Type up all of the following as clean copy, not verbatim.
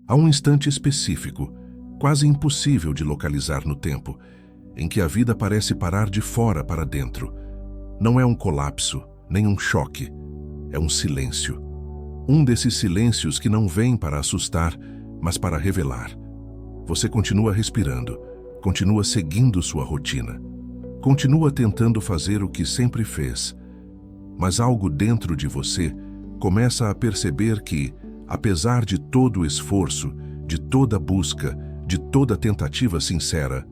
Há um instante específico, quase impossível de localizar no tempo, em que a vida parece parar de fora para dentro. Não é um colapso, nem um choque. É um silêncio. Um desses silêncios que não vem para assustar, mas para revelar. Você continua respirando, continua seguindo sua rotina, continua tentando fazer o que sempre fez. Mas algo dentro de você começa a perceber que, apesar de todo o esforço, de toda busca, de toda tentativa sincera,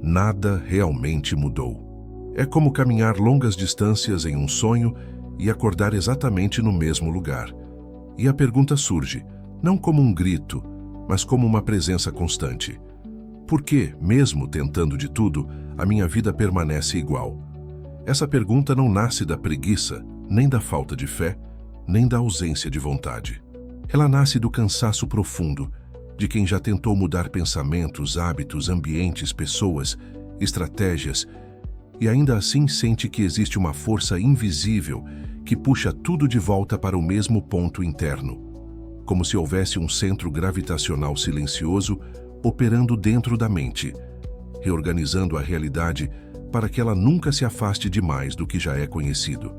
nada realmente mudou. É como caminhar longas distâncias em um sonho e acordar exatamente no mesmo lugar. E a pergunta surge, não como um grito, mas como uma presença constante. Por que, mesmo tentando de tudo, a minha vida permanece igual? Essa pergunta não nasce da preguiça, nem da falta de fé, nem da ausência de vontade. Ela nasce do cansaço profundo, de quem já tentou mudar pensamentos, hábitos, ambientes, pessoas, estratégias, e ainda assim sente que existe uma força invisível que puxa tudo de volta para o mesmo ponto interno, como se houvesse um centro gravitacional silencioso operando dentro da mente, reorganizando a realidade para que ela nunca se afaste demais do que já é conhecido.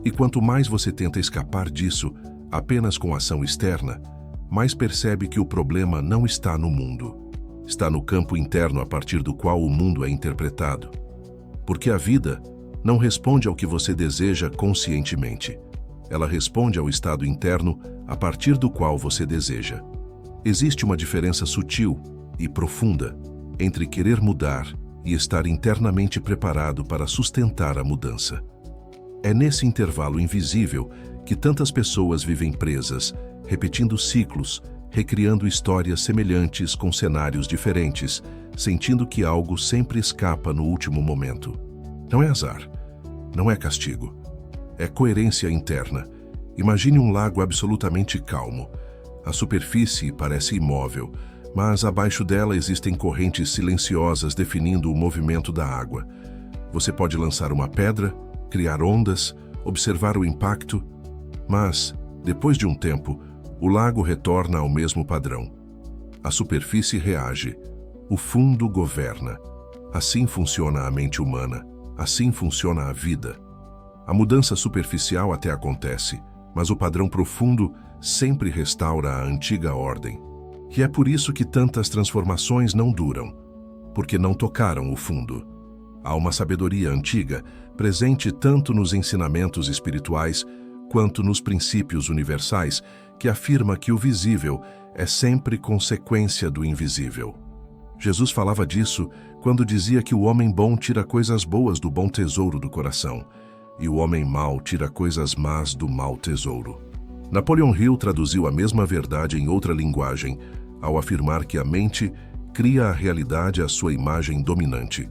E quanto mais você tenta escapar disso, apenas com ação externa, mais percebe que o problema não está no mundo. Está no campo interno a partir do qual o mundo é interpretado. Porque a vida não responde ao que você deseja conscientemente. Ela responde ao estado interno a partir do qual você deseja. Existe uma diferença sutil e profunda entre querer mudar e estar internamente preparado para sustentar a mudança. É nesse intervalo invisível que tantas pessoas vivem presas, repetindo ciclos, recriando histórias semelhantes com cenários diferentes, sentindo que algo sempre escapa no último momento. Não é azar, não é castigo, é coerência interna. Imagine um lago absolutamente calmo. A superfície parece imóvel, mas abaixo dela existem correntes silenciosas definindo o movimento da água. Você pode lançar uma pedra, criar ondas, observar o impacto, mas, depois de um tempo, o lago retorna ao mesmo padrão. A superfície reage, o fundo governa. Assim funciona a mente humana, assim funciona a vida. A mudança superficial até acontece, mas o padrão profundo sempre restaura a antiga ordem. E é por isso que tantas transformações não duram, porque não tocaram o fundo. Há uma sabedoria antiga, presente tanto nos ensinamentos espirituais quanto nos princípios universais, que afirma que o visível é sempre consequência do invisível. Jesus falava disso quando dizia que o homem bom tira coisas boas do bom tesouro do coração, e o homem mau tira coisas más do mau tesouro. Napoleon Hill traduziu a mesma verdade em outra linguagem, ao afirmar que a mente cria a realidade à sua imagem dominante.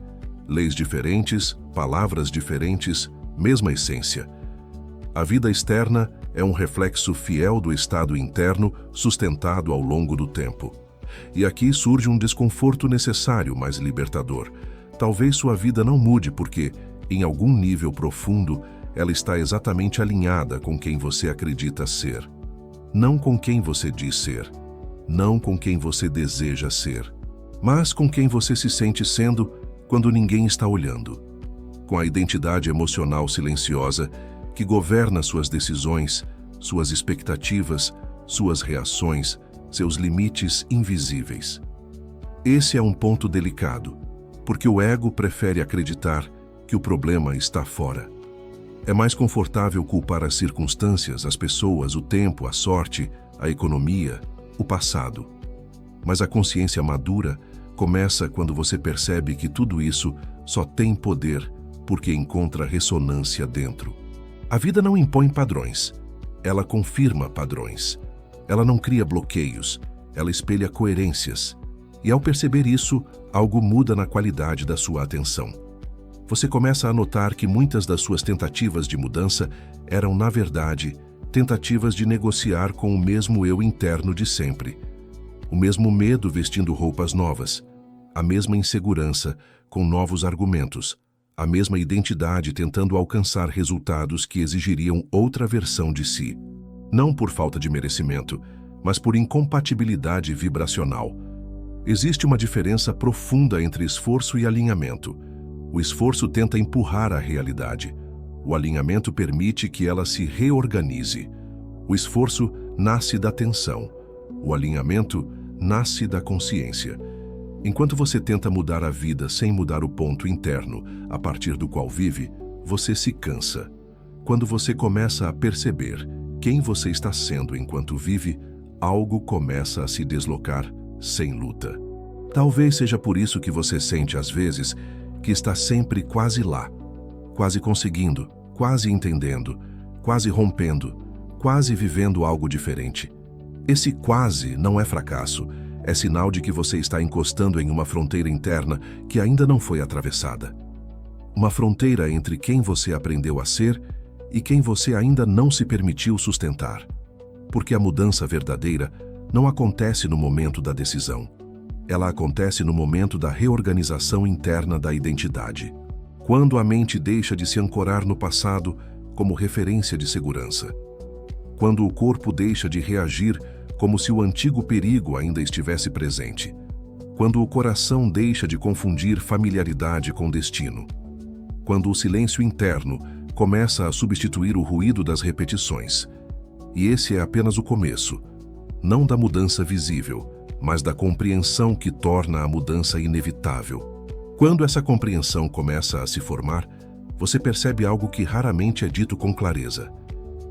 Leis diferentes, palavras diferentes, mesma essência. A vida externa é um reflexo fiel do estado interno sustentado ao longo do tempo. E aqui surge um desconforto necessário, mas libertador. Talvez sua vida não mude porque, em algum nível profundo, ela está exatamente alinhada com quem você acredita ser. Não com quem você diz ser. Não com quem você deseja ser. Mas com quem você se sente sendo quando ninguém está olhando. Com a identidade emocional silenciosa que governa suas decisões, suas expectativas, suas reações, seus limites invisíveis. Esse é um ponto delicado, porque o ego prefere acreditar que o problema está fora. É mais confortável culpar as circunstâncias, as pessoas, o tempo, a sorte, a economia, o passado. Mas a consciência madura começa quando você percebe que tudo isso só tem poder porque encontra ressonância dentro. A vida não impõe padrões, ela confirma padrões. Ela não cria bloqueios, ela espelha coerências. E ao perceber isso, algo muda na qualidade da sua atenção. Você começa a notar que muitas das suas tentativas de mudança eram, na verdade, tentativas de negociar com o mesmo eu interno de sempre. O mesmo medo vestindo roupas novas, a mesma insegurança com novos argumentos, a mesma identidade tentando alcançar resultados que exigiriam outra versão de si. Não por falta de merecimento, mas por incompatibilidade vibracional. Existe uma diferença profunda entre esforço e alinhamento. O esforço tenta empurrar a realidade. O alinhamento permite que ela se reorganize. O esforço nasce da tensão. O alinhamento nasce da consciência. Enquanto você tenta mudar a vida sem mudar o ponto interno a partir do qual vive, você se cansa. Quando você começa a perceber quem você está sendo enquanto vive, algo começa a se deslocar sem luta. Talvez seja por isso que você sente às vezes que está sempre quase lá, quase conseguindo, quase entendendo, quase rompendo, quase vivendo algo diferente. Esse quase não é fracasso, é sinal de que você está encostando em uma fronteira interna que ainda não foi atravessada. Uma fronteira entre quem você aprendeu a ser e quem você ainda não se permitiu sustentar. Porque a mudança verdadeira não acontece no momento da decisão. Ela acontece no momento da reorganização interna da identidade. Quando a mente deixa de se ancorar no passado como referência de segurança. Quando o corpo deixa de reagir como se o antigo perigo ainda estivesse presente. Quando o coração deixa de confundir familiaridade com destino. Quando o silêncio interno começa a substituir o ruído das repetições. E esse é apenas o começo, não da mudança visível, mas da compreensão que torna a mudança inevitável. Quando essa compreensão começa a se formar, você percebe algo que raramente é dito com clareza.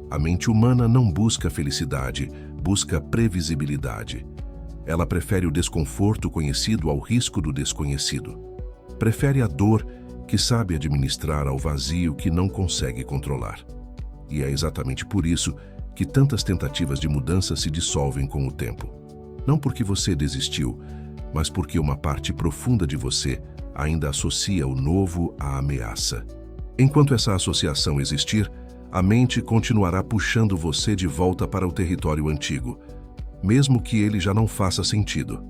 A mente humana não busca felicidade, busca previsibilidade. Ela prefere o desconforto conhecido ao risco do desconhecido. Prefere a dor que sabe administrar ao vazio que não consegue controlar. E é exatamente por isso que tantas tentativas de mudança se dissolvem com o tempo. Não porque você desistiu, mas porque uma parte profunda de você ainda associa o novo à ameaça. Enquanto essa associação existir, a mente continuará puxando você de volta para o território antigo, mesmo que ele já não faça sentido.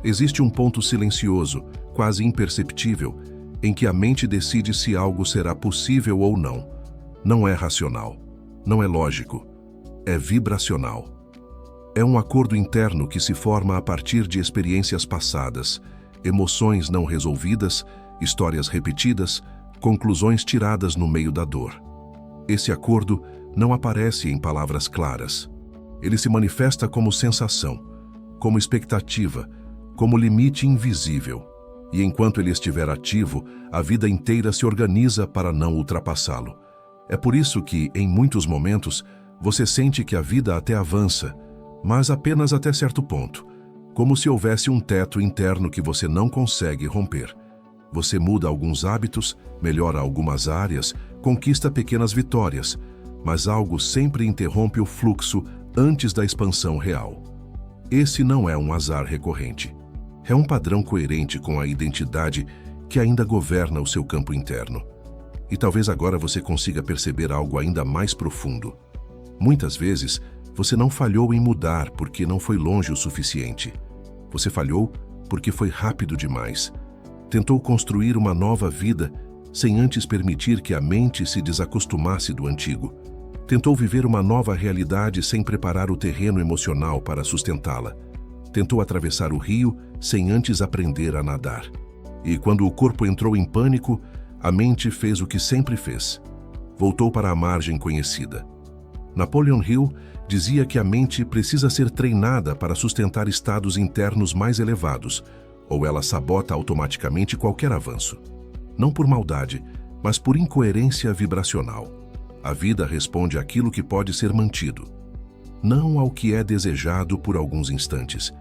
Existe um ponto silencioso, quase imperceptível, em que a mente decide se algo será possível ou não. Não é racional, não é lógico, é vibracional. É um acordo interno que se forma a partir de experiências passadas, emoções não resolvidas, histórias repetidas, conclusões tiradas no meio da dor. Esse acordo não aparece em palavras claras. Ele se manifesta como sensação, como expectativa, como limite invisível. E enquanto ele estiver ativo, a vida inteira se organiza para não ultrapassá-lo. É por isso que, em muitos momentos, você sente que a vida até avança, mas apenas até certo ponto, como se houvesse um teto interno que você não consegue romper. Você muda alguns hábitos, melhora algumas áreas, conquista pequenas vitórias, mas algo sempre interrompe o fluxo antes da expansão real. Esse não é um azar recorrente. É um padrão coerente com a identidade que ainda governa o seu campo interno. E talvez agora você consiga perceber algo ainda mais profundo. Muitas vezes, você não falhou em mudar porque não foi longe o suficiente. Você falhou porque foi rápido demais. Tentou construir uma nova vida sem antes permitir que a mente se desacostumasse do antigo. Tentou viver uma nova realidade sem preparar o terreno emocional para sustentá-la. Tentou atravessar o rio sem antes aprender a nadar. E quando o corpo entrou em pânico, a mente fez o que sempre fez. Voltou para a margem conhecida. Napoleon Hill dizia que a mente precisa ser treinada para sustentar estados internos mais elevados, ou ela sabota automaticamente qualquer avanço. Não por maldade, mas por incoerência vibracional. A vida responde àquilo que pode ser mantido, não ao que é desejado por alguns instantes.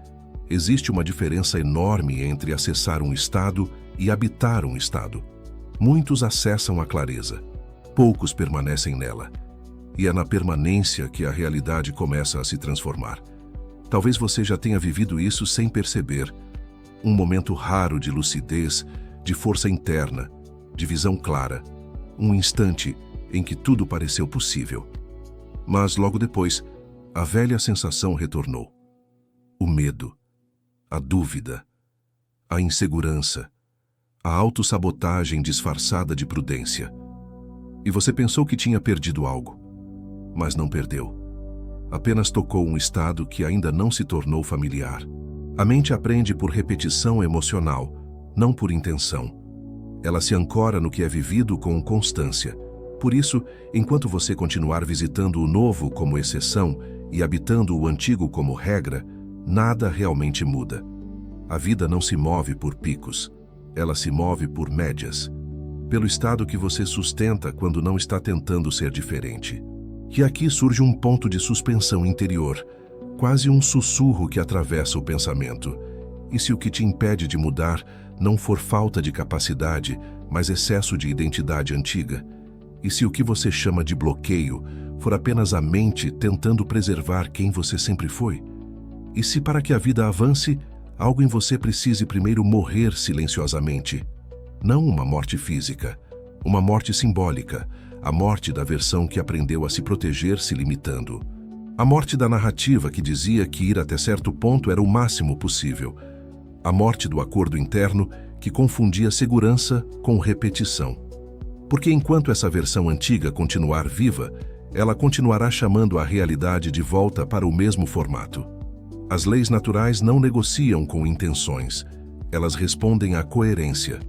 Existe uma diferença enorme entre acessar um estado e habitar um estado. Muitos acessam a clareza, poucos permanecem nela. E é na permanência que a realidade começa a se transformar. Talvez você já tenha vivido isso sem perceber. Um momento raro de lucidez, de força interna, de visão clara. Um instante em que tudo pareceu possível. Mas logo depois, a velha sensação retornou. O medo, a dúvida, a insegurança, a autossabotagem disfarçada de prudência. E você pensou que tinha perdido algo, mas não perdeu. apenas tocou um estado que ainda não se tornou familiar. A mente aprende por repetição emocional, não por intenção. Ela se ancora no que é vivido com constância. Por isso, enquanto você continuar visitando o novo como exceção e habitando o antigo como regra, nada realmente muda. A vida não se move por picos, ela se move por médias, pelo estado que você sustenta quando não está tentando ser diferente. E aqui surge um ponto de suspensão interior, quase um sussurro que atravessa o pensamento. E se o que te impede de mudar não for falta de capacidade, mas excesso de identidade antiga? E se o que você chama de bloqueio for apenas a mente tentando preservar quem você sempre foi? E se para que a vida avance, algo em você precise primeiro morrer silenciosamente? Não uma morte física, uma morte simbólica, a morte da versão que aprendeu a se proteger se limitando. A morte da narrativa que dizia que ir até certo ponto era o máximo possível. A morte do acordo interno que confundia segurança com repetição. Porque enquanto essa versão antiga continuar viva, ela continuará chamando a realidade de volta para o mesmo formato. As leis naturais não negociam com intenções, elas respondem à coerência.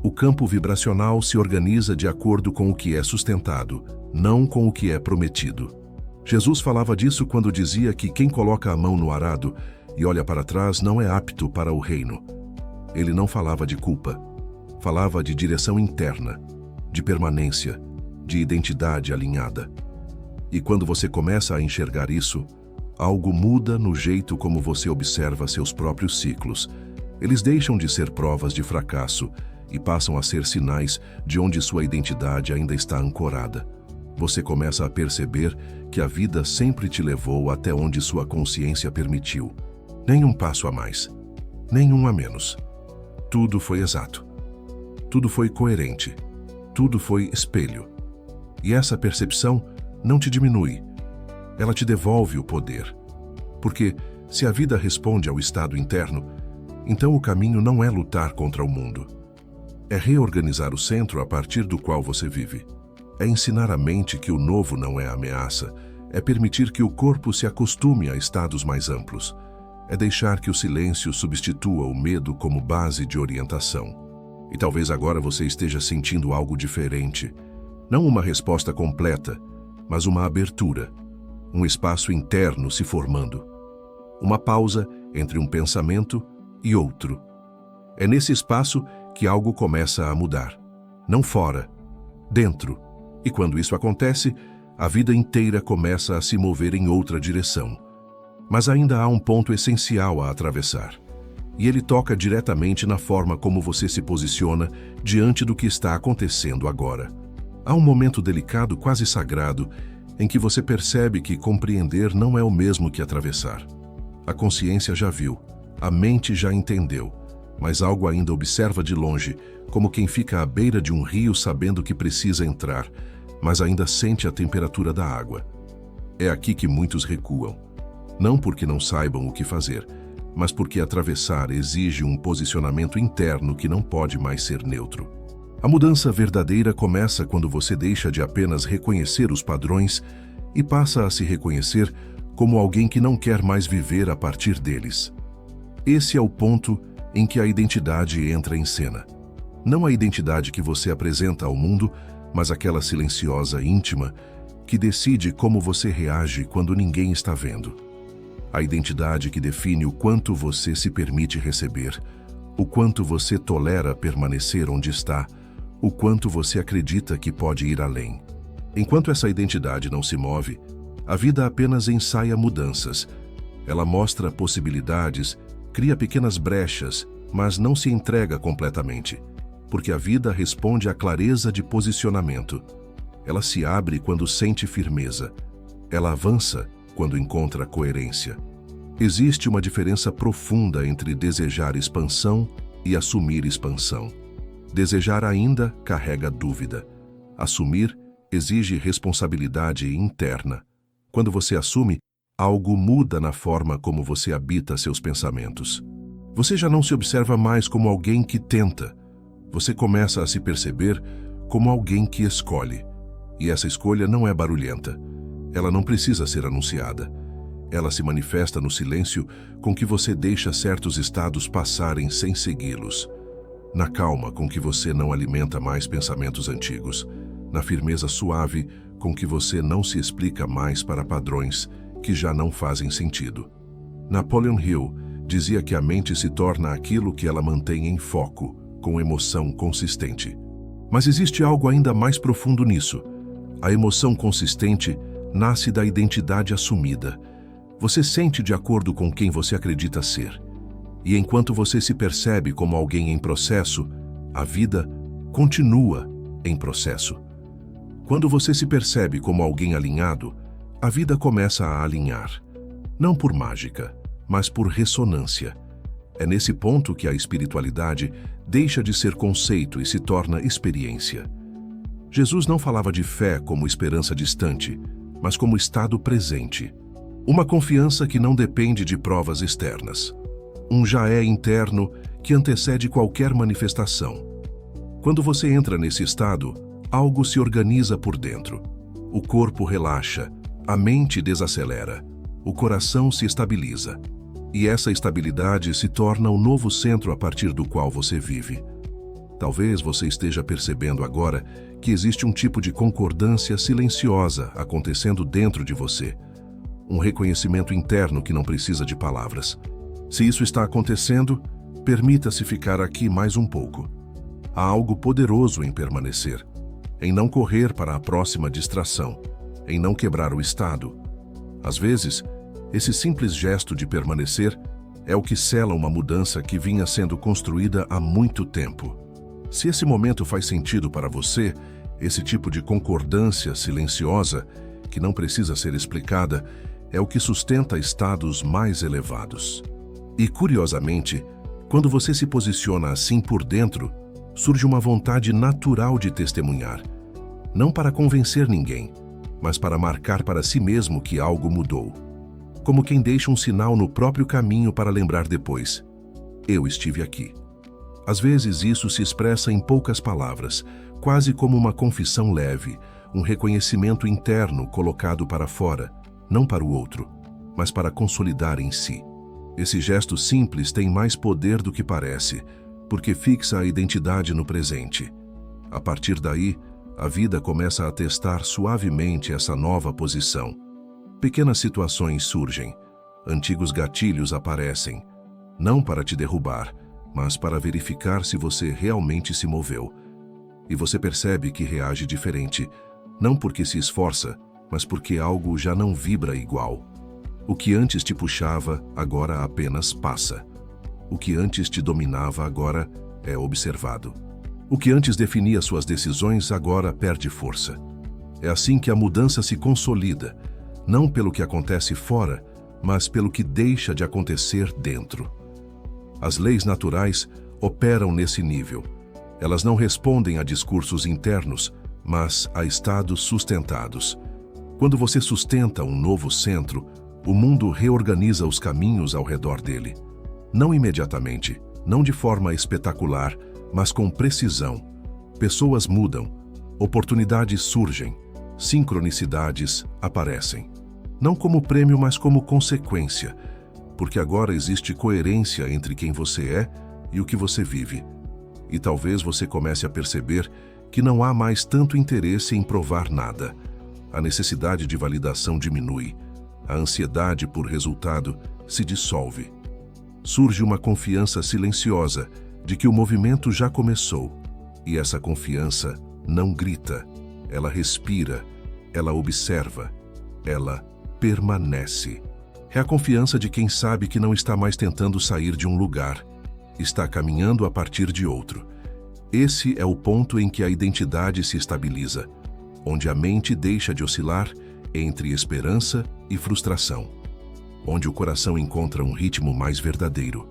O campo vibracional se organiza de acordo com o que é sustentado, não com o que é prometido. Jesus falava disso quando dizia que quem coloca a mão no arado e olha para trás não é apto para o reino. Ele não falava de culpa, falava de direção interna, de permanência, de identidade alinhada. E quando você começa a enxergar isso, algo muda no jeito como você observa seus próprios ciclos. Eles deixam de ser provas de fracasso e passam a ser sinais de onde sua identidade ainda está ancorada. Você começa a perceber que a vida sempre te levou até onde sua consciência permitiu. Nem um passo a mais, nem um a menos. Tudo foi exato. Tudo foi coerente. Tudo foi espelho. E essa percepção não te diminui. Ela te devolve o poder. Porque, se a vida responde ao estado interno, então o caminho não é lutar contra o mundo. É reorganizar o centro a partir do qual você vive. É ensinar a mente que o novo não é ameaça. É permitir que o corpo se acostume a estados mais amplos. É deixar que o silêncio substitua o medo como base de orientação. E talvez agora você esteja sentindo algo diferente. Não uma resposta completa, mas uma abertura. Um espaço interno se formando. Uma pausa entre um pensamento e outro. É nesse espaço que algo começa a mudar. Não fora, dentro. E quando isso acontece, a vida inteira começa a se mover em outra direção. Mas ainda há um ponto essencial a atravessar. E ele toca diretamente na forma como você se posiciona diante do que está acontecendo agora. Há um momento delicado, quase sagrado, em que você percebe que compreender não é o mesmo que atravessar. A consciência já viu, a mente já entendeu, mas algo ainda observa de longe, como quem fica à beira de um rio sabendo que precisa entrar, mas ainda sente a temperatura da água. É aqui que muitos recuam. Não porque não saibam o que fazer, mas porque atravessar exige um posicionamento interno que não pode mais ser neutro. A mudança verdadeira começa quando você deixa de apenas reconhecer os padrões e passa a se reconhecer como alguém que não quer mais viver a partir deles. Esse é o ponto em que a identidade entra em cena. Não a identidade que você apresenta ao mundo, mas aquela silenciosa, íntima, que decide como você reage quando ninguém está vendo. A identidade que define o quanto você se permite receber, o quanto você tolera permanecer onde está, o quanto você acredita que pode ir além. Enquanto essa identidade não se move, a vida apenas ensaia mudanças. Ela mostra possibilidades, cria pequenas brechas, mas não se entrega completamente, porque a vida responde à clareza de posicionamento. Ela se abre quando sente firmeza. Ela avança quando encontra coerência. Existe uma diferença profunda entre desejar expansão e assumir expansão. Desejar ainda carrega dúvida. Assumir exige responsabilidade interna. Quando você assume, algo muda na forma como você habita seus pensamentos. Você já não se observa mais como alguém que tenta. Você começa a se perceber como alguém que escolhe. E essa escolha não é barulhenta. Ela não precisa ser anunciada. Ela se manifesta no silêncio com que você deixa certos estados passarem sem segui-los, na calma com que você não alimenta mais pensamentos antigos, na firmeza suave com que você não se explica mais para padrões que já não fazem sentido. Napoleon Hill dizia que a mente se torna aquilo que ela mantém em foco, com emoção consistente. Mas existe algo ainda mais profundo nisso. A emoção consistente nasce da identidade assumida. Você sente de acordo com quem você acredita ser. E enquanto você se percebe como alguém em processo, a vida continua em processo. Quando você se percebe como alguém alinhado, a vida começa a alinhar. Não por mágica, mas por ressonância. É nesse ponto que a espiritualidade deixa de ser conceito e se torna experiência. Jesus não falava de fé como esperança distante, mas como estado presente. Uma confiança que não depende de provas externas. Um já é interno que antecede qualquer manifestação. Quando você entra nesse estado, algo se organiza por dentro. O corpo relaxa, a mente desacelera, o coração se estabiliza. E essa estabilidade se torna o novo centro a partir do qual você vive. Talvez você esteja percebendo agora que existe um tipo de concordância silenciosa acontecendo dentro de você. Um reconhecimento interno que não precisa de palavras. Se isso está acontecendo, permita-se ficar aqui mais um pouco. Há algo poderoso em permanecer, em não correr para a próxima distração, em não quebrar o estado. Às vezes, esse simples gesto de permanecer é o que sela uma mudança que vinha sendo construída há muito tempo. Se esse momento faz sentido para você, esse tipo de concordância silenciosa, que não precisa ser explicada, é o que sustenta estados mais elevados. E, curiosamente, quando você se posiciona assim por dentro, surge uma vontade natural de testemunhar. Não para convencer ninguém, mas para marcar para si mesmo que algo mudou. Como quem deixa um sinal no próprio caminho para lembrar depois: eu estive aqui. Às vezes isso se expressa em poucas palavras, quase como uma confissão leve, um reconhecimento interno colocado para fora, não para o outro, mas para consolidar em si. Esse gesto simples tem mais poder do que parece, porque fixa a identidade no presente. A partir daí, a vida começa a testar suavemente essa nova posição. Pequenas situações surgem, antigos gatilhos aparecem, não para te derrubar, mas para verificar se você realmente se moveu. E você percebe que reage diferente, não porque se esforça, mas porque algo já não vibra igual. O que antes te puxava, agora apenas passa. O que antes te dominava, agora é observado. O que antes definia suas decisões, agora perde força. É assim que a mudança se consolida, não pelo que acontece fora, mas pelo que deixa de acontecer dentro. As leis naturais operam nesse nível. Elas não respondem a discursos internos, mas a estados sustentados. Quando você sustenta um novo centro, o mundo reorganiza os caminhos ao redor dele. Não imediatamente, não de forma espetacular, mas com precisão. Pessoas mudam, oportunidades surgem, sincronicidades aparecem. Não como prêmio, mas como consequência, porque agora existe coerência entre quem você é e o que você vive. E talvez você comece a perceber que não há mais tanto interesse em provar nada. A necessidade de validação diminui, a ansiedade por resultado se dissolve. Surge uma confiança silenciosa de que o movimento já começou, e essa confiança não grita, ela respira, ela observa, ela permanece. É a confiança de quem sabe que não está mais tentando sair de um lugar, está caminhando a partir de outro. Esse é o ponto em que a identidade se estabiliza, onde a mente deixa de oscilar entre esperança e frustração, onde o coração encontra um ritmo mais verdadeiro,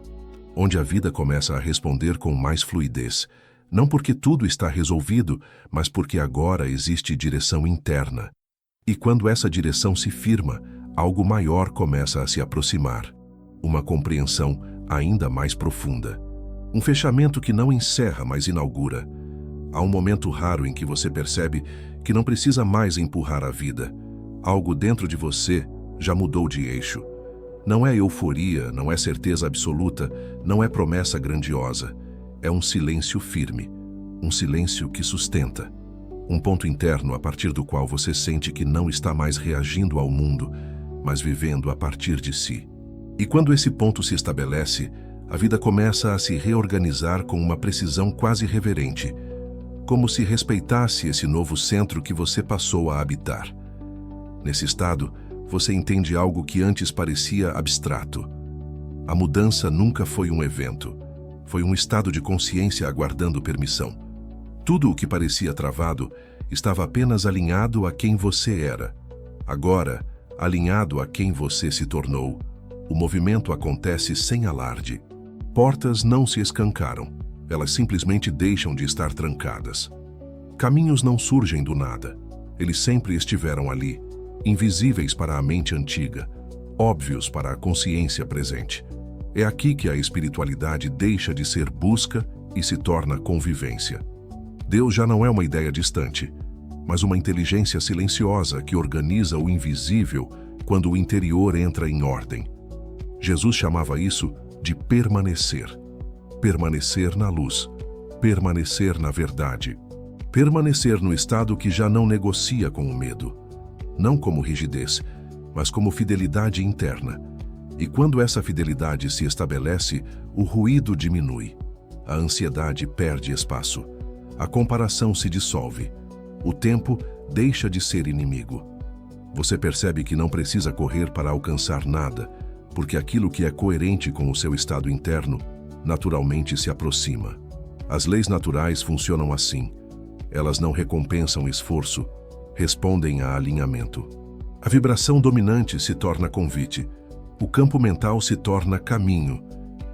onde a vida começa a responder com mais fluidez, não porque tudo está resolvido, mas porque agora existe direção interna. E quando essa direção se firma, algo maior começa a se aproximar, uma compreensão ainda mais profunda. Um fechamento que não encerra, mas inaugura. Há um momento raro em que você percebe que não precisa mais empurrar a vida. Algo dentro de você já mudou de eixo. Não é euforia, não é certeza absoluta, não é promessa grandiosa. É um silêncio firme, um silêncio que sustenta. Um ponto interno a partir do qual você sente que não está mais reagindo ao mundo, mas vivendo a partir de si. E quando esse ponto se estabelece, a vida começa a se reorganizar com uma precisão quase reverente, como se respeitasse esse novo centro que você passou a habitar. Nesse estado, você entende algo que antes parecia abstrato. A mudança nunca foi um evento, foi um estado de consciência aguardando permissão. Tudo o que parecia travado estava apenas alinhado a quem você era. Agora, alinhado a quem você se tornou, o movimento acontece sem alarde. Portas não se escancaram, elas simplesmente deixam de estar trancadas. Caminhos não surgem do nada, eles sempre estiveram ali, invisíveis para a mente antiga, óbvios para a consciência presente. É aqui que a espiritualidade deixa de ser busca e se torna convivência. Deus já não é uma ideia distante, mas uma inteligência silenciosa que organiza o invisível quando o interior entra em ordem. Jesus chamava isso de permanecer. Permanecer na luz, permanecer na verdade. Permanecer no estado que já não negocia com o medo. Não como rigidez, mas como fidelidade interna. E quando essa fidelidade se estabelece, o ruído diminui. A ansiedade perde espaço. A comparação se dissolve. O tempo deixa de ser inimigo. Você percebe que não precisa correr para alcançar nada, porque aquilo que é coerente com o seu estado interno, naturalmente se aproxima. As leis naturais funcionam assim. Elas não recompensam esforço, respondem a alinhamento. A vibração dominante se torna convite, o campo mental se torna caminho,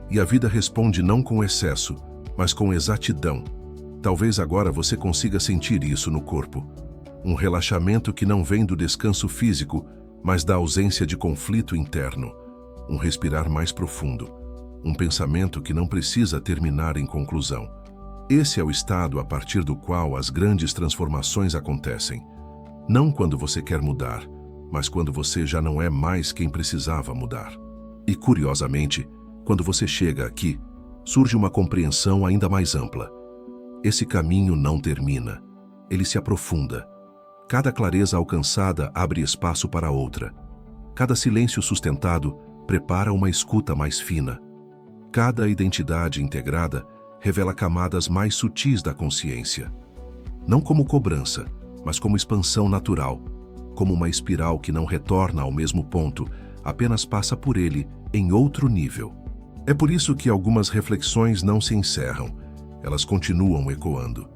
e a vida responde não com excesso, mas com exatidão. Talvez agora você consiga sentir isso no corpo. Um relaxamento que não vem do descanso físico, mas da ausência de conflito interno. Um respirar mais profundo. Um pensamento que não precisa terminar em conclusão. Esse é o estado a partir do qual as grandes transformações acontecem. Não quando você quer mudar, mas quando você já não é mais quem precisava mudar. E, curiosamente, quando você chega aqui, surge uma compreensão ainda mais ampla. Esse caminho não termina, ele se aprofunda. Cada clareza alcançada abre espaço para outra. Cada silêncio sustentado prepara uma escuta mais fina. Cada identidade integrada revela camadas mais sutis da consciência. Não como cobrança, mas como expansão natural, como uma espiral que não retorna ao mesmo ponto, apenas passa por ele em outro nível. É por isso que algumas reflexões não se encerram, elas continuam ecoando.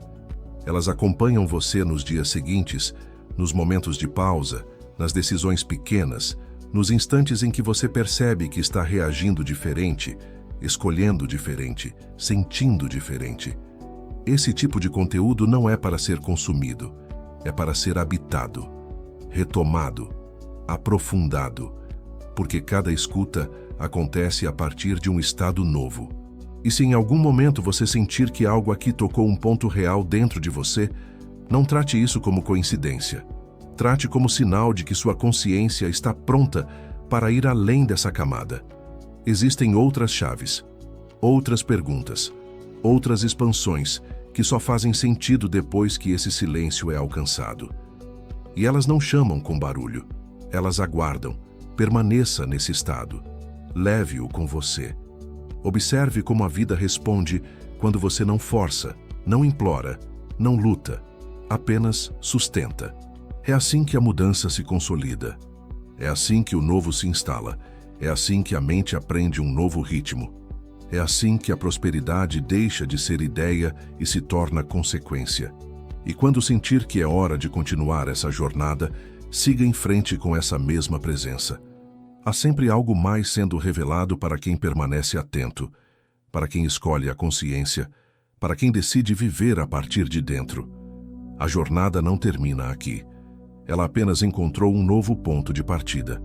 Elas acompanham você nos dias seguintes, nos momentos de pausa, nas decisões pequenas, nos instantes em que você percebe que está reagindo diferente, escolhendo diferente, sentindo diferente. Esse tipo de conteúdo não é para ser consumido, é para ser habitado, retomado, aprofundado, porque cada escuta acontece a partir de um estado novo. E se em algum momento você sentir que algo aqui tocou um ponto real dentro de você, não trate isso como coincidência. Trate como sinal de que sua consciência está pronta para ir além dessa camada. Existem outras chaves, outras perguntas, outras expansões que só fazem sentido depois que esse silêncio é alcançado. E elas não chamam com barulho, elas aguardam. Permaneça nesse estado. Leve-o com você. Observe como a vida responde quando você não força, não implora, não luta, apenas sustenta. É assim que a mudança se consolida. É assim que o novo se instala. É assim que a mente aprende um novo ritmo. É assim que a prosperidade deixa de ser ideia e se torna consequência. E quando sentir que é hora de continuar essa jornada, siga em frente com essa mesma presença. Há sempre algo mais sendo revelado para quem permanece atento, para quem escolhe a consciência, para quem decide viver a partir de dentro. A jornada não termina aqui. Ela apenas encontrou um novo ponto de partida.